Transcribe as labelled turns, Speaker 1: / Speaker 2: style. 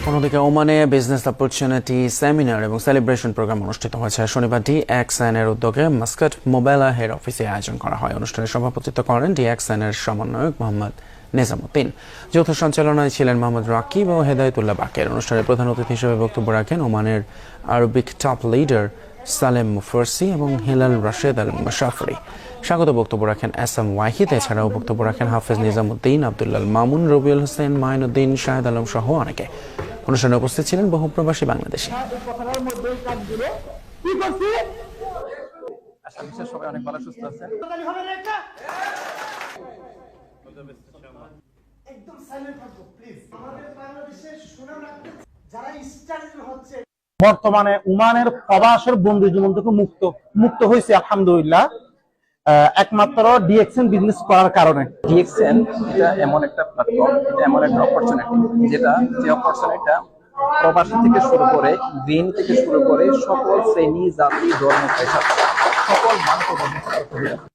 Speaker 1: অন্যদিকে ওমানে business opportunity seminar এবং সেলিব্রেশন প্রোগ্রাম অনুষ্ঠিত হয়েছে। শনিবার DXN এর উদ্যোগে মাস্কাট মোবাইলা হেড অফিসে আয়োজন করা হয়। অনুষ্ঠানে সভাপতিত্ব করেন DXN এর সমন্বয়ক মোহাম্মদ নিজামুদ্দিন। যৌথ সঞ্চালনায় ছিলেন মোহাম্মদ রাকিব ও হেদায়েতুল্লাহ বাকের। অনুষ্ঠানে প্রধান অতিথি হিসেবে বক্তব্য রাখেন ওমানের আরবিক টপ লিডার সালেম মুফারসি এবং হিলাল রাশেদ আল মুশাফরি। স্বাগত বক্তব্য রাখেন SM ওয়াহিদ। এছাড়াও বক্তব্য রাখেন হাফেজ নিজামুদ্দিন, আব্দুল্লাল মামুন, রবিউল হোসেন, মাইনুদ্দিন, শাহেদ আলম সহ অনেকে। অনুষ্ঠানে উপস্থিত ছিলেন বহু প্রবাসী বাংলাদেশি।
Speaker 2: সবাই অনেক ভালো সুস্থ আছেন।
Speaker 3: বর্তমানে ওমানের প্রবাসের বন্দী জীবন থেকে মুক্ত হয়েছে আলহামদুলিল্লাহ, একমাত্র DXN বিজনেস করার কারণে।
Speaker 2: DXN এটা এমন একটা প্ল্যাটফর্ম, এটা এমন একটা অপরচুনিটি, যে অপরচুনিটিটা প্রবাসী থেকে শুরু করে গ্রিন থেকে শুরু করে সকল শ্রেণী, জাতি, ধর্ম, পেশা সকল মানুষ